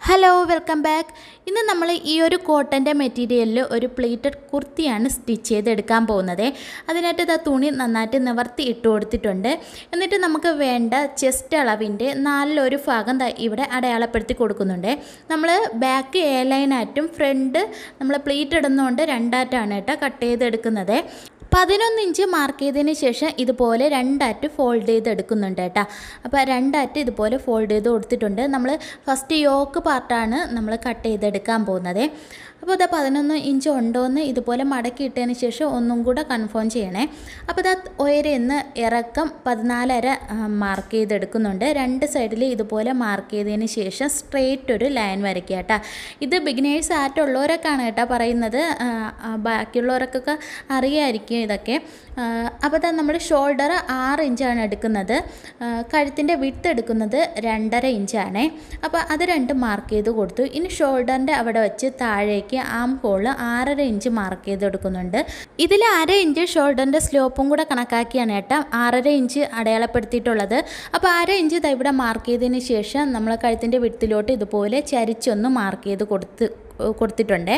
Hello welcome back. ഇന്ന് നമ്മൾ ഈ ഒരു കോട്ടൻ്റെ മെറ്റീരിയലിൽ ഒരു പ്ലീറ്റഡ് കുർത്തിയാണ് സ്റ്റിച്ച് ചെയ്തെടുക്കാൻ പോകുന്നത്. അതിനായിട്ട് ഇതാ തുണി നന്നായിട്ട് നിവർത്തി ഇട്ട് കൊടുത്തിട്ടുണ്ട്. എന്നിട്ട് നമുക്ക് വേണ്ട ചെസ്റ്റ് അളവിൻ്റെ 1/4 ഭാഗം ഇവിടെ അടയാളപ്പെടുത്തി കൊടുക്കുന്നുണ്ട്. നമ്മൾ ബാക്ക് എ ലൈനായിട്ടും ഫ്രണ്ട് നമ്മൾ പ്ലീറ്റ് ഇടുന്നതുകൊണ്ട് 2 കേട്ടോ കട്ട് ചെയ്തെടുക്കുന്നത്. 11 ഇഞ്ച് മാർക്ക് ചെയ്തതിന് ശേഷം ഇതുപോലെ 2 ഫോൾഡ് ചെയ്തെടുക്കുന്നുണ്ട് കേട്ടോ. അപ്പോൾ 2 ഇതുപോലെ ഫോൾഡ് ചെയ്ത് കൊടുത്തിട്ടുണ്ട്. നമ്മൾ ഫസ്റ്റ് യോക്ക് പാർട്ടാണ് നമ്മൾ കട്ട് ചെയ്തെടുക്കാൻ പോകുന്നത്. അപ്പോൾ ഇതാ 11 ഇഞ്ച് ഉണ്ടോയെന്ന് ഇതുപോലെ മടക്കി ഇട്ടതിന് ശേഷം ഒന്നും കൂടെ കൺഫേം ചെയ്യണേ. അപ്പോൾ ഇതാ ഉയരെന്ന് ഇറക്കം 14.5 മാർക്ക് ചെയ്തെടുക്കുന്നുണ്ട്. 2 സൈഡിൽ ഇതുപോലെ മാർക്ക് ചെയ്തതിന് ശേഷം സ്ട്രെയിറ്റ് ഒരു ലൈൻ വരയ്ക്കുക കേട്ടോ. ഇത് ബിഗിനേഴ്സ് ആയിട്ടുള്ളവരൊക്കെയാണ് കേട്ടോ പറയുന്നത്, ബാക്കിയുള്ളവർക്കൊക്കെ അറിയാമായിരിക്കും ഇതൊക്കെ. അപ്പോൾ ഇതാ നമ്മൾ ഷോൾഡർ 6 ഇഞ്ചാണ് എടുക്കുന്നത്. കഴുത്തിൻ്റെ വിഡ്ത്ത് എടുക്കുന്നത് 2.5 ഇഞ്ചാണ്. അപ്പോൾ അത് 2 മാർക്ക് ചെയ്ത് കൊടുത്തു. ഇനി ഷോൾഡറിൻ്റെ അവിടെ വെച്ച് താഴേക്ക് ആം ഹോൾ 6.5 ഇഞ്ച് മാർക്ക് ചെയ്തെടുക്കുന്നുണ്ട്. ഇതിൽ 1/2 ഇഞ്ച് ഷോൾഡറിൻ്റെ സ്ലോപ്പും കൂടെ കണക്കാക്കിയാണ് കേട്ടോ 6.5 ഇഞ്ച് അടയാളപ്പെടുത്തിയിട്ടുള്ളത്. അപ്പോൾ 1/2 ഇഞ്ച് ഇവിടെ മാർക്ക് ചെയ്തതിന് ശേഷം നമ്മൾ കഴുത്തിൻ്റെ വിഡ്ത്തിലോട്ട് ഇതുപോലെ ചരിച്ചൊന്ന് മാർക്ക് ചെയ്ത് കൊടുത്തിട്ടുണ്ട്.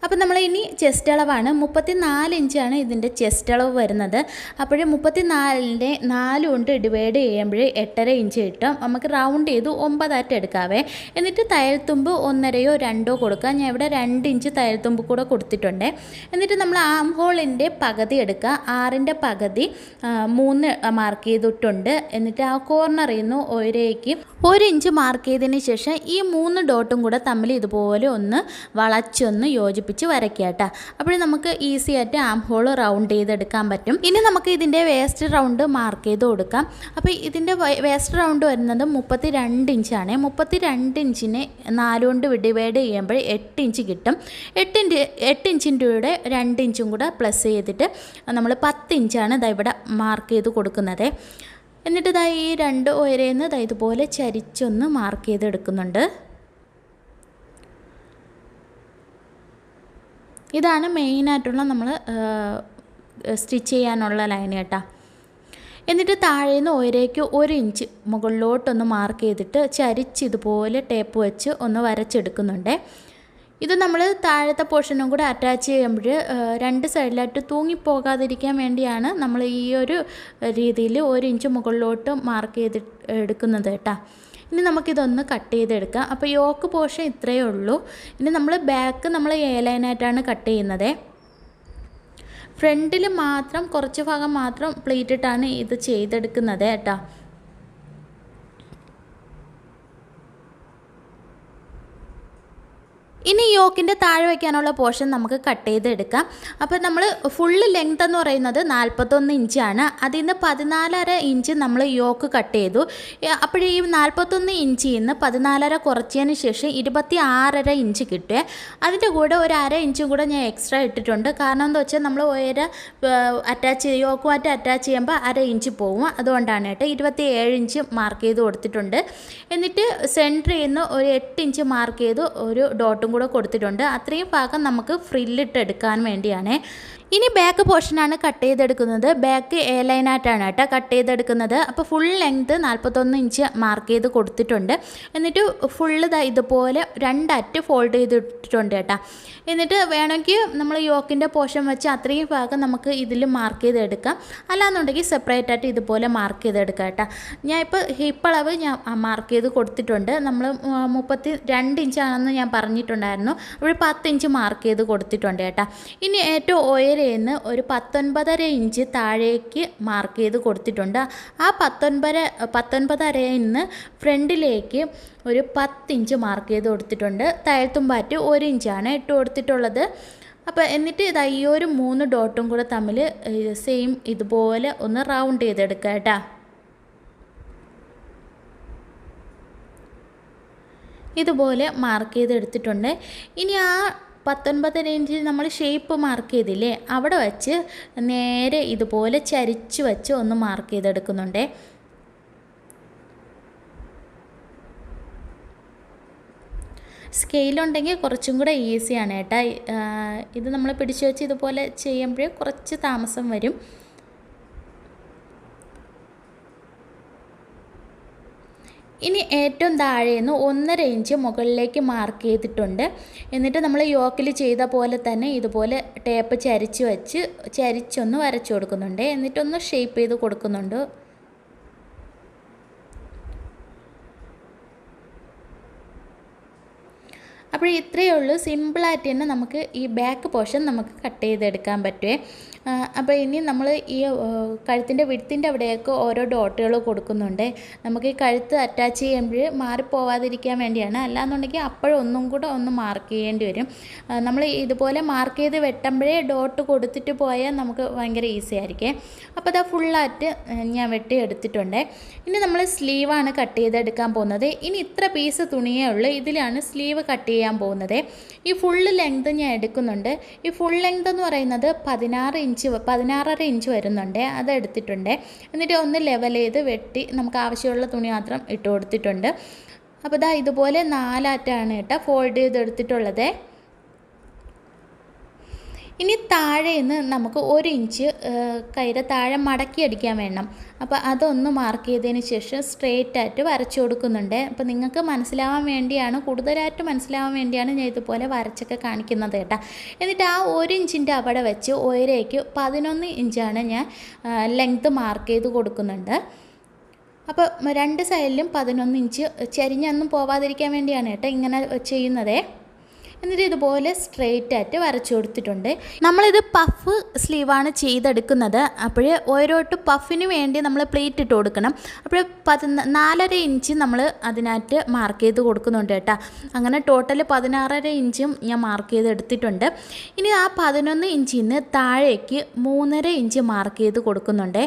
അപ്പോൾ നമ്മൾ ഇനി ചെസ്റ്റ് അളവാണ് 34 ഇഞ്ചാണ് ഇതിൻ്റെ ചെസ്റ്റ് അളവ് വരുന്നത്. അപ്പോൾ 34നെ 4 കൊണ്ട് ഡിവൈഡ് ചെയ്യുമ്പോൾ 8.5 ഇഞ്ച് കിട്ടും. നമുക്ക് റൗണ്ട് ചെയ്ത് 9 എടുക്കാവേ. എന്നിട്ട് തയ്യൽത്തുമ്പ് 1.5 2 കൊടുക്കുക. ഞാൻ ഇവിടെ 2 ഇഞ്ച് തയ്യൽത്തുമ്പ് കൂടെ കൊടുത്തിട്ടുണ്ട്. എന്നിട്ട് നമ്മൾ ആം ഹോളിൻ്റെ പകുതി എടുക്കുക. 6ൻ്റെ പകുതി 3 മാർക്ക് ചെയ്തിട്ടുണ്ട്. എന്നിട്ട് ആ കോർണറിൽ നിന്ന് ഒരേക്ക് 1 ഇഞ്ച് മാർക്ക് ചെയ്തതിന് ശേഷം ഈ 3 ഡോട്ടും കൂടെ തമ്മിൽ ഇതുപോലെ ഒന്ന് വളച്ചൊന്ന് യോജിപ്പിച്ച് വരയ്ക്കുക കേട്ടോ. അപ്പോൾ നമുക്ക് ഈസി ആയിട്ട് ആം ഹോൾ റൗണ്ട് ചെയ്തെടുക്കാൻ പറ്റും. ഇനി നമുക്ക് ഇതിൻ്റെ വേസ്റ്റ് റൗണ്ട് മാർക്ക് ചെയ്ത് കൊടുക്കാം. അപ്പോൾ ഇതിൻ്റെ വേസ്റ്റ് റൗണ്ട് വരുന്നത് 32 ഇഞ്ചാണ്. 32 ഇഞ്ചിനെ 4 കൊണ്ട് ഡിവൈഡ് ചെയ്യുമ്പോൾ 8 ഇഞ്ച് കിട്ടും. 8 ഇഞ്ചിൻ്റെ കൂടെ 2 ഇഞ്ചും കൂടെ പ്ലസ് ചെയ്തിട്ട് നമ്മൾ 10 ഇഞ്ചാണ് ഇവിടെ മാർക്ക് ചെയ്ത് കൊടുക്കുന്നത്. എന്നിട്ട് ഈ 2 ഉയരേന്ന് ഇതുപോലെ ചരിച്ചൊന്ന് മാർക്ക് ചെയ്തെടുക്കുന്നുണ്ട്. ഇതാണ് മെയിനായിട്ടുള്ള നമ്മൾ സ്റ്റിച്ച് ചെയ്യാനുള്ള ലൈൻ കേട്ടോ. എന്നിട്ട് താഴേന്ന് ഉയരേക്ക് 1 ഇഞ്ച് മുകളിലോട്ടൊന്ന് മാർക്ക് ചെയ്തിട്ട് ചരിച്ച് ഇതുപോലെ ടേപ്പ് വെച്ച് ഒന്ന് വരച്ചെടുക്കുന്നുണ്ട്. ഇത് നമ്മൾ താഴത്തെ പോർഷനും കൂടെ അറ്റാച്ച് ചെയ്യുമ്പോൾ 2 സൈഡിലായിട്ട് തൂങ്ങിപ്പോകാതിരിക്കാൻ വേണ്ടിയാണ് നമ്മൾ ഈ ഒരു രീതിയിൽ 1 ഇഞ്ച് മുകളിലോട്ട് മാർക്ക് ചെയ്ത് എടുക്കുന്നത് കേട്ടോ. ഇനി നമുക്കിതൊന്ന് കട്ട് ചെയ്തെടുക്കാം. അപ്പോൾ യോക്ക് പോർഷൻ ഇത്രയേ ഉള്ളൂ. ഇനി നമ്മൾ ബാക്ക് നമ്മൾ എ ലൈനായിട്ടാണ് കട്ട് ചെയ്യുന്നത്. ഫ്രണ്ടിൽ മാത്രം കുറച്ച് ഭാഗം മാത്രം പ്ലീറ്റ് ഇട്ടാണ് ഇത് ചെയ്തെടുക്കുന്നത് കേട്ടോ. ഇനി യോക്കിൻ്റെ താഴെ വയ്ക്കാനുള്ള പോർഷൻ നമുക്ക് കട്ട് ചെയ്തെടുക്കാം. അപ്പോൾ നമ്മൾ ഫുള്ള് ലെങ്ത് എന്ന് പറയുന്നത് 41 ഇഞ്ചാണ്. അതിൽ നിന്ന് 14.5 ഇഞ്ച് നമ്മൾ യോക്ക് കട്ട് ചെയ്തു. അപ്പോൾ ഈ 41 ഇഞ്ചിൽ നിന്ന് 14.5 കുറച്ചതിന് ശേഷം 26.5 ഇഞ്ച് കിട്ടുക. അതിൻ്റെ കൂടെ ഒരു 1/2 ഇഞ്ചും കൂടെ ഞാൻ എക്സ്ട്രാ ഇട്ടിട്ടുണ്ട്. കാരണം എന്താ വെച്ചാൽ നമ്മൾ യോക്കുമായിട്ട് അറ്റാച്ച് ചെയ്യുമ്പോൾ 1/2 ഇഞ്ച് പോകും. അതുകൊണ്ടാണ് കേട്ടോ 27 ഇഞ്ച് മാർക്ക് ചെയ്ത് കൊടുത്തിട്ടുണ്ട്. എന്നിട്ട് സെൻറ്ററിൽ നിന്ന് ഒരു 8 ഇഞ്ച് മാർക്ക് ചെയ്ത് ഒരു ഡോട്ടും കൂടെ കൊടുത്തിട്ടുണ്ട്. അത്രയും ഭാഗം നമുക്ക് ഫ്രില്ലിട്ട് എടുക്കാൻ വേണ്ടിയാണ്. ഇനി ബാക്ക് പോർഷനാണ് കട്ട് ചെയ്തെടുക്കുന്നത്. ബാക്ക് എ ലൈനായിട്ടാണ് കേട്ടോ കട്ട് ചെയ്തെടുക്കുന്നത്. അപ്പോൾ ഫുൾ ലെങ്ത് 41 ഇഞ്ച് മാർക്ക് ചെയ്ത് കൊടുത്തിട്ടുണ്ട്. എന്നിട്ട് ഫുള്ള് ഇതുപോലെ 2 ഫോൾഡ് ചെയ്തിട്ടുണ്ട് കേട്ടോ. എന്നിട്ട് വേണമെങ്കിൽ നമ്മൾ യോക്കിൻ്റെ പോർഷൻ വെച്ച് അത്രയും ഭാഗം നമുക്ക് ഇതിൽ മാർക്ക് ചെയ്തെടുക്കാം. അല്ലാന്നുണ്ടെങ്കിൽ സെപ്പറേറ്റ് ആയിട്ട് ഇതുപോലെ മാർക്ക് ചെയ്തെടുക്കാം കേട്ടോ. ഞാൻ ഇപ്പോൾ ഹിപ്പ് അളവ് ഞാൻ മാർക്ക് ചെയ്ത് കൊടുത്തിട്ടുണ്ട്. നമ്മൾ 32 ഇഞ്ചാണെന്ന് ഞാൻ പറഞ്ഞിട്ടുണ്ടായിരുന്നു. ഒരു 10 ഇഞ്ച് മാർക്ക് ചെയ്ത് കൊടുത്തിട്ടുണ്ട് കേട്ടോ. ഇനി ഏറ്റവും ഉയരേന്ന് ഒരു 19.5 ഇഞ്ച് താഴേക്ക് മാർക്ക് ചെയ്ത് കൊടുത്തിട്ടുണ്ട്. ആ 19.5 നിന്ന് ഫ്രണ്ടിലേക്ക് ഒരു 10 ഇഞ്ച് മാർക്ക് ചെയ്ത് കൊടുത്തിട്ടുണ്ട്. തയ്യൽത്തുമ്പാറ്റ് 1 ഇഞ്ചാണ് ഇട്ട് കൊടുത്തിട്ടുള്ളത്. അപ്പോൾ എന്നിട്ട് ഈ ഒരു 3 ഡോട്ടും കൂടെ തമ്മിൽ സെയിം ഇതുപോലെ ഒന്ന് റൗണ്ട് ചെയ്തെടുക്കുക കേട്ടോ. ഇതുപോലെ മാർക്ക് ചെയ്തെടുത്തിട്ടുണ്ട്. ഇനി ആ 19 ഇഞ്ചിൽ നമ്മൾ ഷേപ്പ് മാർക്ക് ചെയ്തില്ലേ, അവിടെ വെച്ച് നേരെ ഇതുപോലെ ചരിച്ച് വെച്ച് ഒന്ന് മാർക്ക് ചെയ്തെടുക്കുന്നുണ്ട്. സ്കെയിലുണ്ടെങ്കിൽ കുറച്ചും കൂടെ ഈസിയാണ് കേട്ടോ. ഇത് നമ്മൾ പിടിച്ചു വെച്ച് ഇതുപോലെ ചെയ്യുമ്പോൾ കുറച്ച് താമസം വരും. ഇനി ഏറ്റവും താഴേന്ന് 1.5 ഇഞ്ച് മുകളിലേക്ക് മാർക്ക് ചെയ്തിട്ടുണ്ട്. എന്നിട്ട് നമ്മൾ യോക്കിൽ ചെയ്ത പോലെ തന്നെ ഇതുപോലെ ടേപ്പ് ചരിച്ച് വെച്ച് ചരിച്ചൊന്ന് വരച്ചു കൊടുക്കുന്നുണ്ട്. എന്നിട്ടൊന്ന് ഷേപ്പ് ചെയ്ത് കൊടുക്കുന്നുണ്ട്. അപ്പോൾ ഇത്രയേ ഉള്ളൂ. സിമ്പിളായിട്ട് തന്നെ നമുക്ക് ഈ ബാക്ക് പോർഷൻ നമുക്ക് കട്ട് ചെയ്തെടുക്കാൻ പറ്റുമേ. അപ്പോൾ ഇനി നമ്മൾ ഈ കഴുത്തിൻ്റെ വിഡ്ത്തിൻ്റെ അവിടെയൊക്കെ ഓരോ ഡോട്ടുകൾ കൊടുക്കുന്നുണ്ട്. നമുക്ക് ഈ കഴുത്ത് അറ്റാച്ച് ചെയ്യുമ്പോൾ മാറിപ്പോവാതിരിക്കാൻ വേണ്ടിയാണ്. അല്ലാന്നുണ്ടെങ്കിൽ അപ്പോഴൊന്നും കൂടെ ഒന്ന് മാർക്ക് ചെയ്യേണ്ടി വരും. നമ്മൾ ഇതുപോലെ മാർക്ക് ചെയ്ത് വെട്ടുമ്പോഴേ ഡോട്ട് കൊടുത്തിട്ട് പോയാൽ നമുക്ക് ഭയങ്കര ഈസി ആയിരിക്കും. അപ്പോൾ അത് ഫുള്ളായിട്ട് ഞാൻ വെട്ടി എടുത്തിട്ടുണ്ട്. ഇനി നമ്മൾ സ്ലീവാണ് കട്ട് ചെയ്തെടുക്കാൻ പോകുന്നത്. ഇനി ഇത്ര പീസ് തുണിയേ ഉള്ളൂ. ഇതിലാണ് സ്ലീവ് കട്ട് ചെയ്യാൻ പോകുന്നത്. ഈ ഫുള്ള് ലെങ്ത് ഞാൻ എടുക്കുന്നുണ്ട്. ഈ ഫുൾ ലെങ്ത് എന്ന് പറയുന്നത് 16.5 ഇഞ്ച് വരുന്നുണ്ട്. അത് എടുത്തിട്ടുണ്ട്. എന്നിട്ട് ഒന്ന് ലെവൽ ചെയ്ത് വെട്ടി നമുക്ക് ആവശ്യമുള്ള തുണി മാത്രം ഇട്ട് കൊടുത്തിട്ടുണ്ട്. അപ്പോൾ ഇതാ ഇതുപോലെ 4 കേട്ടോ ഫോൾഡ് ചെയ്തെടുത്തിട്ടുള്ളത്. ഇനി താഴേന്ന് നമുക്ക് 1 ഇഞ്ച് കൈയുടെ താഴെ മടക്കി അടിക്കാൻ വേണം. അപ്പോൾ അതൊന്ന് മാർക്ക് ചെയ്തതിന് ശേഷം സ്ട്രെയിറ്റായിട്ട് വരച്ചു കൊടുക്കുന്നുണ്ട്. അപ്പോൾ നിങ്ങൾക്ക് മനസ്സിലാവാൻ വേണ്ടിയാണ്, കൂടുതലായിട്ട് മനസ്സിലാവാൻ വേണ്ടിയാണ് ഞാൻ ഇതുപോലെ വരച്ചൊക്കെ കാണിക്കുന്നത് കേട്ടോ. എന്നിട്ട് ആ 1 ഇഞ്ചിൻ്റെ അവിടെ വെച്ച് ഉയരേക്ക് 11 ഇഞ്ചാണ് ഞാൻ ലെങ്ത്ത് മാർക്ക് ചെയ്ത് കൊടുക്കുന്നുണ്ട്. അപ്പോൾ 2 സൈഡിലും 11 ഇഞ്ച് ചരിഞ്ഞൊന്നും പോവാതിരിക്കാൻ വേണ്ടിയാണ് കേട്ടോ ഇങ്ങനെ ചെയ്യുന്നത്. എന്നിട്ട് ഇതുപോലെ സ്ട്രെയിറ്റ് ആയിട്ട് വരച്ചു കൊടുത്തിട്ടുണ്ട്. നമ്മളിത് പഫ് സ്ലീവാണ് ചെയ്തെടുക്കുന്നത്. അപ്പോൾ ഓരോട്ട് പഫിന് വേണ്ടി നമ്മൾ പ്ലേറ്റ് ഇട്ട് കൊടുക്കണം. അപ്പോൾ 4.5 ഇഞ്ച് നമ്മൾ അതിനകത്ത് മാർക്ക് ചെയ്ത് കൊടുക്കുന്നുണ്ട് കേട്ടോ. അങ്ങനെ ടോട്ടൽ 16.5 ഇഞ്ചും ഞാൻ മാർക്ക് ചെയ്ത് എടുത്തിട്ടുണ്ട്. ഇനി ആ 11 ഇഞ്ചിൽ നിന്ന് താഴേക്ക് 3.5 ഇഞ്ച് മാർക്ക് ചെയ്ത് കൊടുക്കുന്നുണ്ട്.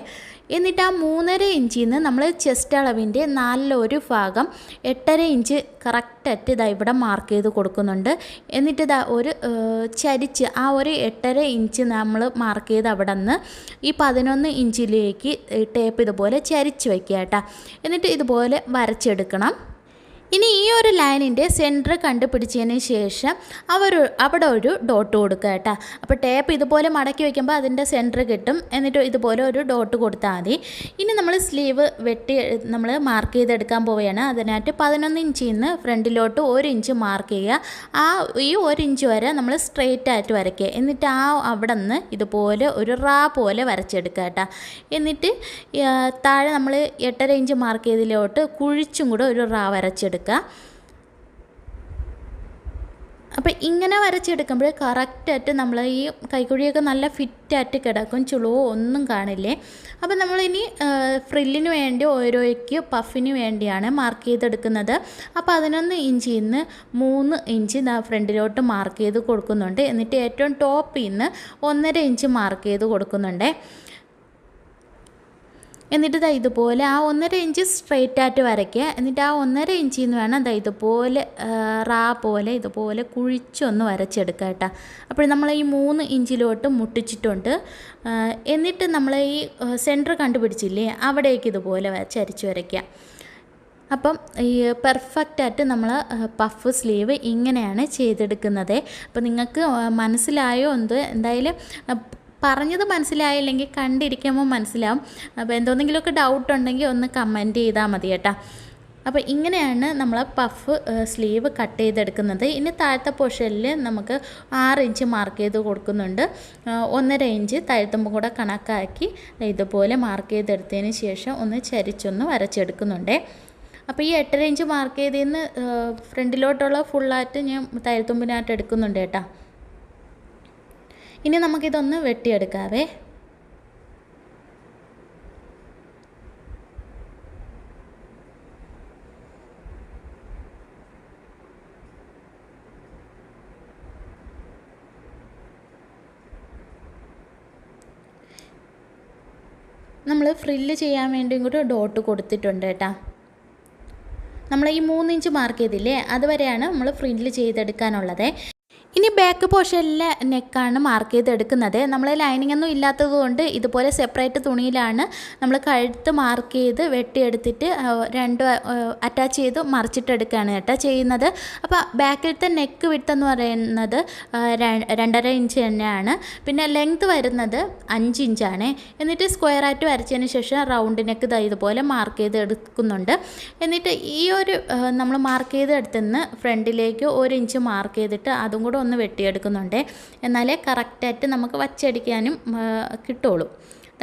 എന്നിട്ട് ആ 3.5 ഇഞ്ചിൽ നിന്ന് നമ്മൾ ചെസ്റ്റ് അളവിൻ്റെ 4/1 ഭാഗം 8.5 ഇഞ്ച് കറക്റ്റായിട്ട് ഇതാ ഇവിടെ മാർക്ക് ചെയ്ത് കൊടുക്കുന്നുണ്ട്. എന്നിട്ട് ഇതാ ഒരു ചരിച്ച് ആ ഒരു 8.5 ഇഞ്ച് നമ്മൾ മാർക്ക് ചെയ്ത് അവിടെ നിന്ന് ഈ 11 ഇഞ്ചിലേക്ക് ടേപ്പ് ഇതുപോലെ ചരിച്ച് വയ്ക്കുക കേട്ടോ. എന്നിട്ട് ഇതുപോലെ വരച്ചെടുക്കണം. ഇനി ഈ ഒരു ലൈനിൻ്റെ സെൻറ്റർ കണ്ടുപിടിച്ചതിന് ശേഷം അവിടെ ഒരു ഡോട്ട് കൊടുക്കുക കേട്ടോ. അപ്പോൾ ടേപ്പ് ഇതുപോലെ മടക്കി വയ്ക്കുമ്പോൾ അതിൻ്റെ സെൻറ്റർ കിട്ടും. എന്നിട്ട് ഇതുപോലെ ഒരു ഡോട്ട് കൊടുത്താൽ മതി. ഇനി നമ്മൾ സ്ലീവ് വെട്ടി നമ്മൾ മാർക്ക് ചെയ്തെടുക്കാൻ പോവുകയാണ്. അതിനകത്ത് 11 ഇഞ്ചിൽ നിന്ന് ഫ്രണ്ടിലോട്ട് 1 ഇഞ്ച് മാർക്ക് ചെയ്യുക. ഈ 1 ഇഞ്ച് വരെ നമ്മൾ സ്ട്രെയിറ്റ് ആയിട്ട് വരയ്ക്കുക. എന്നിട്ട് അവിടെ നിന്ന് ഇതുപോലെ ഒരു റാ പോലെ വരച്ചെടുക്കുക കേട്ടോ. എന്നിട്ട് താഴെ നമ്മൾ 8.5 ഇഞ്ച് മാർക്ക് ചെയ്തതിലോട്ട് കുഴിച്ചും കൂടെ ഒരു റാ വരച്ചെടുക്കുക. അപ്പോൾ ഇങ്ങനെ വരച്ചെടുക്കുമ്പോൾ കറക്റ്റായിട്ട് നമ്മൾ ഈ കൈക്കുഴിയൊക്കെ നല്ല ഫിറ്റായിട്ട് കിടക്കും, ചുളിവോ ഒന്നും കാണില്ലേ. അപ്പോൾ നമ്മളിനി ഫ്രില്ലിന് വേണ്ടി ഓരോയ്ക്ക് പഫിന് വേണ്ടിയാണ് മാർക്ക് ചെയ്തെടുക്കുന്നത്. അപ്പോൾ 11 ഇഞ്ചിൽ നിന്ന് 3 ഇഞ്ച് ഫ്രണ്ടിലോട്ട് മാർക്ക് ചെയ്ത് കൊടുക്കുന്നുണ്ട്. എന്നിട്ട് ഏറ്റവും ടോപ്പിൽ നിന്ന് 1.5 ഇഞ്ച് മാർക്ക് ചെയ്ത് കൊടുക്കുന്നുണ്ട്. എന്നിട്ട് ദാ ഇതുപോലെ ആ 1.5 ഇഞ്ച് സ്ട്രെയിറ്റ് ആയിട്ട് വരയ്ക്കുക. എന്നിട്ട് ആ 1.5 ഇഞ്ചിൽ നിന്ന് വേണം ദാ ഇതുപോലെ റാ പോലെ ഇതുപോലെ കുഴിച്ചൊന്ന് വരച്ചെടുക്കുക കേട്ടോ. അപ്പോൾ നമ്മൾ ഈ 3 ഇഞ്ചിലോട്ട് മുട്ടിച്ചിട്ടുണ്ട്. എന്നിട്ട് നമ്മൾ ഈ സെൻറ്റർ കണ്ടുപിടിച്ചില്ലേ, അവിടേക്ക് ഇതുപോലെ ചരിച്ച് വരയ്ക്കുക. അപ്പം ഈ പെർഫെക്റ്റായിട്ട് നമ്മൾ പഫ് സ്ലീവ് ഇങ്ങനെയാണ് ചെയ്തെടുക്കുന്നത്. അപ്പോൾ നിങ്ങൾക്ക് മനസ്സിലായോ എന്തായാലും പറഞ്ഞത് മനസ്സിലായില്ലെങ്കിൽ കണ്ടിരിക്കുമ്പോൾ മനസ്സിലാവും. അപ്പോൾ എന്തെങ്കിലുമൊക്കെ ഡൗട്ട് ഉണ്ടെങ്കിൽ ഒന്ന് കമൻറ്റ് ചെയ്താൽ മതി കേട്ടോ. അപ്പോൾ ഇങ്ങനെയാണ് നമ്മൾ പഫ് സ്ലീവ് കട്ട് ചെയ്തെടുക്കുന്നത്. ഇനി താഴത്തെ പോർഷനിൽ നമുക്ക് 6 ഇഞ്ച് മാർക്ക് ചെയ്ത് കൊടുക്കുന്നുണ്ട്. 1.5 ഇഞ്ച് താഴത്തുമ്പോൾ കൂടെ കണക്കാക്കി ഇതുപോലെ മാർക്ക് ചെയ്തെടുത്തതിന് ശേഷം ഒന്ന് ചരിച്ചൊന്ന് വരച്ചെടുക്കുന്നുണ്ട്. അപ്പോൾ ഈ 8.5 ഇഞ്ച് മാർക്ക് ചെയ്തതിൽ നിന്ന് ഫ്രണ്ടിലോട്ടുള്ള ഫുള്ളായിട്ട് ഞാൻ തയ്യൽത്തുമ്പിനായിട്ട് എടുക്കുന്നുണ്ട് കേട്ടോ. ഇനി നമുക്കിതൊന്ന് വെട്ടിയെടുക്കാവേ. നമ്മൾ ഫ്രില്ല് ചെയ്യാൻ വേണ്ടിയും കൂടി ഡോട്ട് കൊടുത്തിട്ടുണ്ട് കേട്ടോ. നമ്മൾ ഈ 3 ഇഞ്ച് മാർക്ക് ചെയ്തില്ലേ, അതുവരെയാണ് നമ്മൾ ഫ്രില്ല് ചെയ്തെടുക്കാനുള്ളത്. ഇനി ബാക്ക് പോർഷനിലെ നെക്കാണ് മാർക്ക് ചെയ്തെടുക്കുന്നത്. നമ്മൾ ലൈനിങ് ഒന്നും ഇല്ലാത്തത് കൊണ്ട് ഇതുപോലെ സെപ്പറേറ്റ് തുണിയിലാണ് നമ്മൾ കഴുത്ത് മാർക്ക് ചെയ്ത് വെട്ടിയെടുത്തിട്ട് രണ്ട് അറ്റാച്ച് ചെയ്ത് മറിച്ചിട്ടെടുക്കുകയാണ് കേട്ടോ ചെയ്യുന്നത്. അപ്പോൾ ബാക്കിലത്തെ നെക്ക് വിഡ്ത്ത് എന്ന് പറയുന്നത് 2.5 ഇഞ്ച് തന്നെയാണ്. പിന്നെ ലെങ്ത് വരുന്നത് 5 ഇഞ്ചാണ്. എന്നിട്ട് സ്ക്വയറായിട്ട് വരച്ചതിന് ശേഷം റൗണ്ട് നെക്ക് ഇതുപോലെ മാർക്ക് ചെയ്ത് എടുക്കുന്നുണ്ട്. എന്നിട്ട് ഈ ഒരു നമ്മൾ മാർക്ക് ചെയ്തെടുത്തുനിന്ന് ഫ്രണ്ടിലേക്ക് 1 ഇഞ്ച് മാർക്ക് ചെയ്തിട്ട് അതും കൂടെ ഒന്ന് വെട്ടിയെടുക്കുന്നുണ്ട്. എന്നാലേ കറക്റ്റായിട്ട് നമുക്ക് വച്ചടിക്കാനും കിട്ടുള്ളൂ.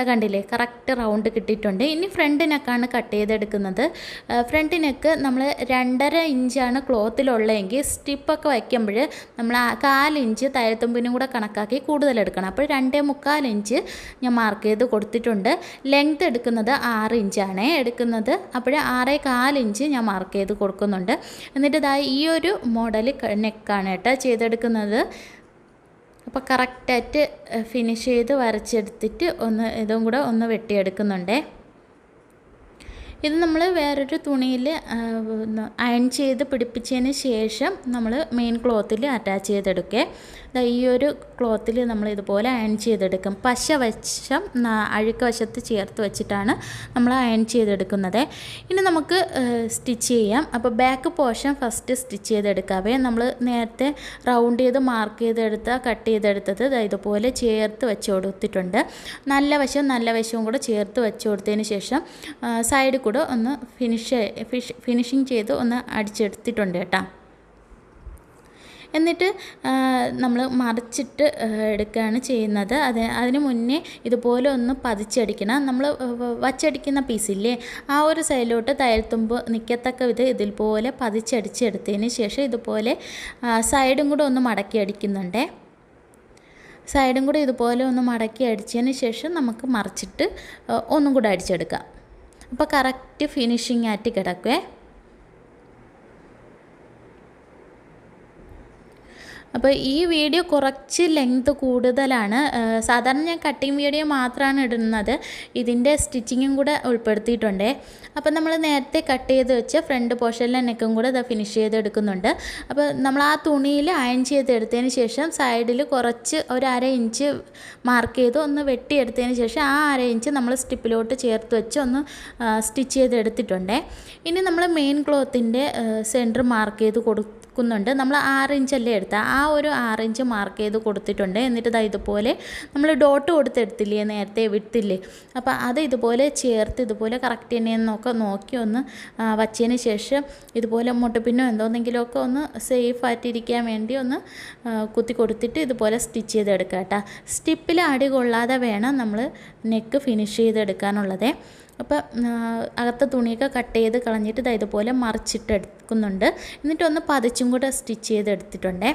കണ്ടില്ലേ, കറക്റ്റ് റൗണ്ട് കിട്ടിയിട്ടുണ്ട്. ഇനി ഫ്രണ്ട് നെക്കാണ് കട്ട് ചെയ്തെടുക്കുന്നത്. ഫ്രണ്ട് നെക്ക് നമ്മൾ 2.5 ഇഞ്ചാണ് ക്ലോത്തിലുള്ളതെങ്കിൽ സ്റ്റിപ്പൊക്കെ വയ്ക്കുമ്പോൾ നമ്മൾ 1/4 ഇഞ്ച് തയ്യൽത്തുമ്പിനും കൂടെ കണക്കാക്കി കൂടുതലെടുക്കണം. അപ്പോൾ 2.25 ഇഞ്ച് ഞാൻ മാർക്ക് ചെയ്ത് കൊടുത്തിട്ടുണ്ട്. ലെങ്ത് എടുക്കുന്നത് 6 ഇഞ്ചാണ് എടുക്കുന്നത്. അപ്പോൾ 6.25 ഇഞ്ച് ഞാൻ മാർക്ക് ചെയ്ത് കൊടുക്കുന്നുണ്ട്. എന്നിട്ട് ഇതായി ഈ ഒരു മോഡൽ നെക്കാണ് കേട്ടോ ചെയ്തെടുക്കുന്നത്. അപ്പോൾ കറക്റ്റായിട്ട് ഫിനിഷ് ചെയ്ത് വരച്ചെടുത്തിട്ട് ഇതും കൂടെ ഒന്ന് വെട്ടിയെടുക്കുന്നുണ്ട്. ഇത് നമ്മൾ വേറൊരു തുണിയിൽ അയൺ ചെയ്ത് പിടിപ്പിച്ചതിന് ശേഷം നമ്മൾ മെയിൻ ക്ലോത്തിൽ അറ്റാച്ച് ചെയ്തെടുക്കുക. ഈ ഒരു ക്ലോത്തിൽ നമ്മൾ ഇതുപോലെ അയൺ ചെയ്തെടുക്കും. പശ വശം അഴുക്ക് വശത്ത് ചേർത്ത് വെച്ചിട്ടാണ് നമ്മൾ അയൺ ചെയ്തെടുക്കുന്നത്. ഇനി നമുക്ക് സ്റ്റിച്ച് ചെയ്യാം. അപ്പോൾ ബാക്ക് പോർഷൻ ഫസ്റ്റ് സ്റ്റിച്ച് ചെയ്തെടുക്കാവേ. നമ്മൾ നേരത്തെ റൗണ്ട് ചെയ്ത് മാർക്ക് ചെയ്തെടുത്ത കട്ട് ചെയ്തെടുത്തത് ഇതുപോലെ ചേർത്ത് വെച്ച് കൊടുത്തിട്ടുണ്ട്. നല്ല വശവും കൂടെ ചേർത്ത് വെച്ച് കൊടുത്തതിന് ശേഷം സൈഡിൽ കൂടെ ഒന്ന് ഫിനിഷിങ് ചെയ്ത് ഒന്ന് അടിച്ചെടുത്തിട്ടുണ്ട് കേട്ടോ. എന്നിട്ട് നമ്മൾ മറിച്ചിട്ട് എടുക്കുകയാണ് ചെയ്യുന്നത്. അതിന് മുന്നേ ഇതുപോലെ ഒന്ന് പതിച്ചടിക്കണം. നമ്മൾ വച്ചടിക്കുന്ന പീസില്ലേ, ആ ഒരു സൈഡിലോട്ട് തയ്യൽത്തുമ്പ് നിൽക്കത്തക്ക വിധം ഇതുപോലെ പതിച്ചടിച്ചെടുത്തതിന് ശേഷം ഇതുപോലെ സൈഡും കൂടെ ഒന്ന് മടക്കി അടിക്കുന്നുണ്ട്. സൈഡും കൂടെ ഇതുപോലെ ഒന്ന് മടക്കി അടിച്ചതിന് ശേഷം നമുക്ക് മറിച്ചിട്ട് ഒന്നും കൂടെ അടിച്ചെടുക്കാം. അപ്പോൾ കറക്റ്റ് ഫിനിഷിംഗ് ആയിട്ട് കിടക്കുവേ. അപ്പോൾ ഈ വീഡിയോ കുറച്ച് ലെങ്ത് കൂടുതലാണ്. സാധാരണ ഞാൻ കട്ടിങ് വീഡിയോ മാത്രമാണ് ഇടുന്നത്. ഇതിൻ്റെ സ്റ്റിച്ചിങ്ങും കൂടെ ഉൾപ്പെടുത്തിയിട്ടുണ്ട്. അപ്പോൾ നമ്മൾ നേരത്തെ കട്ട് ചെയ്ത് വെച്ച് ഫ്രണ്ട് പോർഷനിലെ നെക്കും കൂടെ ഫിനിഷ് ചെയ്തെടുക്കുന്നുണ്ട്. അപ്പോൾ നമ്മൾ ആ തുണിയിൽ അയൺ ചെയ്തെടുത്തതിന് ശേഷം സൈഡിൽ കുറച്ച് 1/2 ഇഞ്ച് മാർക്ക് ചെയ്ത് ഒന്ന് വെട്ടിയെടുത്തതിന് ശേഷം ആ 1/2 ഇഞ്ച് നമ്മൾ സ്റ്റിപ്പിലോട്ട് ചേർത്ത് വെച്ച് ഒന്ന് സ്റ്റിച്ച് ചെയ്തെടുത്തിട്ടുണ്ട്. ഇനി നമ്മൾ മെയിൻ ക്ലോത്തിൻ്റെ സെൻറ്റർ മാർക്ക് ചെയ്ത് കൊടുക്കുന്നുണ്ട്. നമ്മൾ 6 ഇഞ്ചല്ലേ എടുത്ത ആ ഒരു 6 ഇഞ്ച് മാർക്ക് ചെയ്ത് കൊടുത്തിട്ടുണ്ട്. എന്നിട്ട് ഇതുപോലെ നമ്മൾ ഡോട്ട് കൊടുത്തെടുത്തില്ലേ നേരത്തെ വിട്ടില്ലേ, അപ്പോൾ അത് ഇതുപോലെ ചേർത്ത് ഇതുപോലെ കറക്റ്റ് തന്നെയെന്നൊക്കെ നോക്കി ഒന്ന് വച്ചതിന് ശേഷം ഇതുപോലെ മുട്ടപ്പിന്നോ എന്തോന്നെങ്കിലുമൊക്കെ ഒന്ന് സേഫായിട്ടിരിക്കാൻ വേണ്ടി ഒന്ന് കുത്തി കൊടുത്തിട്ട് ഇതുപോലെ സ്റ്റിച്ച് ചെയ്തെടുക്കുക കേട്ടോ. സ്റ്റിപ്പിൽ അടി കൊള്ളാതെ വേണം നമ്മൾ നെക്ക് ഫിനിഷ് ചെയ്തെടുക്കാനുള്ളത്. അപ്പോൾ അകത്തെ തുണിയൊക്കെ കട്ട് ചെയ്ത് കളഞ്ഞിട്ട് ഇതുപോലെ മറിച്ചിട്ടെടുക്കുന്നുണ്ട്. എന്നിട്ടൊന്ന് പതിച്ചും കൂടെ സ്റ്റിച്ച് ചെയ്തെടുത്തിട്ടുണ്ട്.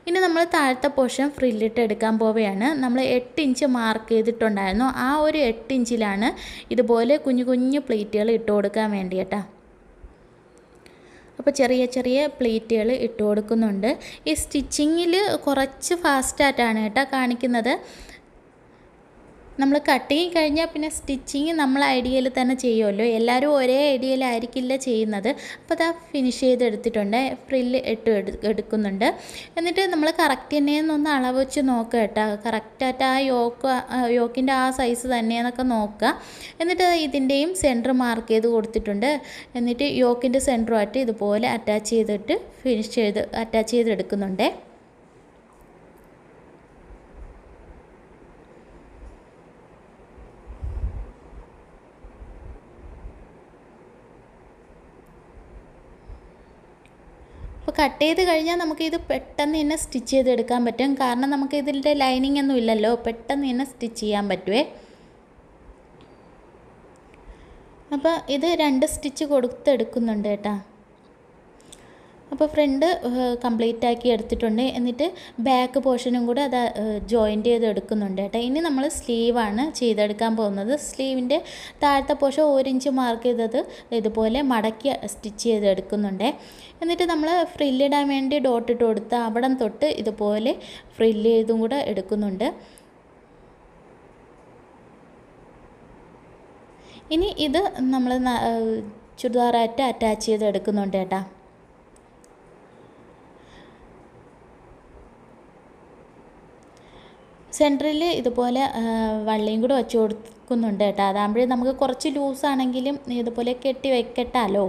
ഇനി നമ്മൾ താഴത്തെ പോർഷൻ ഫ്രില്ലിട്ട് എടുക്കാൻ പോവുകയാണ്. നമ്മൾ 8 ഇഞ്ച് മാർക്ക് ചെയ്തിട്ടുണ്ടായിരുന്നു. ആ ഒരു 8 ഇഞ്ചിലാണ് ഇതുപോലെ കുഞ്ഞു കുഞ്ഞു പ്ലീറ്റുകൾ ഇട്ട് കൊടുക്കാൻ വേണ്ടി കേട്ടോ. അപ്പോൾ ചെറിയ ചെറിയ പ്ലീറ്റുകൾ ഇട്ട് കൊടുക്കുന്നുണ്ട്. ഈ സ്റ്റിച്ചിങ്ങിൽ കുറച്ച് ഫാസ്റ്റായിട്ടാണ് കേട്ടോ കാണിക്കുന്നത്. നമ്മൾ കട്ടിങ് കഴിഞ്ഞാൽ പിന്നെ സ്റ്റിച്ചിങ് നമ്മൾ ഐഡിയയിൽ തന്നെ ചെയ്യുമല്ലോ. എല്ലാവരും ഒരേ ഐഡിയയിലായിരിക്കില്ല ചെയ്യുന്നത്. അപ്പോൾ അത് ഫിനിഷ് ചെയ്തെടുത്തിട്ടുണ്ട്. ഫ്രില്ല് എടുക്കുന്നുണ്ട്. എന്നിട്ട് നമ്മൾ കറക്റ്റ് തന്നെയെന്നൊന്ന് അളവ് വെച്ച് നോക്കുക കേട്ടോ. കറക്റ്റായിട്ട് ആ യോക്കിൻ്റെ ആ സൈസ് തന്നെയെന്നൊക്കെ നോക്കുക. എന്നിട്ട് ഇതിൻ്റെയും സെൻറ്റർ മാർക്ക് ചെയ്ത് കൊടുത്തിട്ടുണ്ട്. എന്നിട്ട് യോക്കിൻ്റെ സെൻറ്ററുമായിട്ട് ഇതുപോലെ അറ്റാച്ച് ചെയ്തെടുക്കുന്നുണ്ട്. അപ്പോൾ കട്ട് ചെയ്ത് കഴിഞ്ഞാൽ നമുക്കിത് പെട്ടെന്ന് തന്നെ സ്റ്റിച്ച് ചെയ്തെടുക്കാൻ പറ്റും. കാരണം നമുക്ക് ഇതിൻ്റെ ലൈനിങ് ഒന്നും ഇല്ലല്ലോ, പെട്ടെന്ന് തന്നെ സ്റ്റിച്ച് ചെയ്യാൻ പറ്റുമേ. അപ്പോൾ ഇത് 2 സ്റ്റിച്ച് കൊടുത്തെടുക്കുന്നുണ്ട് കേട്ടോ. അപ്പോൾ ഫ്രണ്ട് കംപ്ലീറ്റ് ആക്കി എടുത്തിട്ടുണ്ട്. എന്നിട്ട് ബാക്ക് പോർഷനും കൂടെ അത് ജോയിൻറ്റ് ചെയ്ത് എടുക്കുന്നുണ്ട് കേട്ടോ. ഇനി നമ്മൾ സ്ലീവാണ് ചെയ്തെടുക്കാൻ പോകുന്നത്. സ്ലീവിൻ്റെ താഴത്തെ പോർഷൻ 1 ഇഞ്ച് മാർക്ക് ചെയ്തത് ഇതുപോലെ മടക്കി സ്റ്റിച്ച് ചെയ്തെടുക്കുന്നുണ്ട്. എന്നിട്ട് നമ്മൾ ഫ്രില്ലിടാൻ വേണ്ടി ഡോട്ട് ഇട്ട് കൊടുത്ത് അവിടം തൊട്ട് ഇതുപോലെ ഫ്രില്ല് ചെയ്തും കൂടെ എടുക്കുന്നുണ്ട്. ഇനി ഇത് നമ്മൾ ചുരിദാറായിട്ട് അറ്റാച്ച് ചെയ്ത് എടുക്കുന്നുണ്ട് കേട്ടോ. സെൻറ്ററിൽ ഇതുപോലെ വള്ളിയും കൂടെ വെച്ച് കൊടുക്കുന്നുണ്ട് കേട്ടോ. അതാകുമ്പോഴേ നമുക്ക് കുറച്ച് ലൂസാണെങ്കിലും ഇതുപോലെ കെട്ടി വെക്കട്ടാലോ.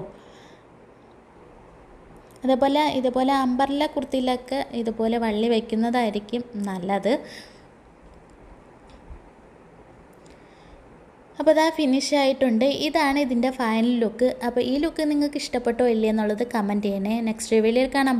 ഇതുപോലെ അമ്പർല കുർത്തിയിലൊക്കെ ഇതുപോലെ വള്ളി വയ്ക്കുന്നതായിരിക്കും നല്ലത്. അപ്പോൾ അതാ ഫിനിഷ് ആയിട്ടുണ്ട്. ഇതാണ് ഇതിൻ്റെ ഫൈനൽ ലുക്ക്. അപ്പോൾ ഈ ലുക്ക് നിങ്ങൾക്ക് ഇഷ്ടപ്പെട്ടോ ഇല്ലേ എന്നുള്ളത് കമൻറ്റ് ചെയ്യണേ. നെക്സ്റ്റ് വീഡിയോയിൽ കാണാം.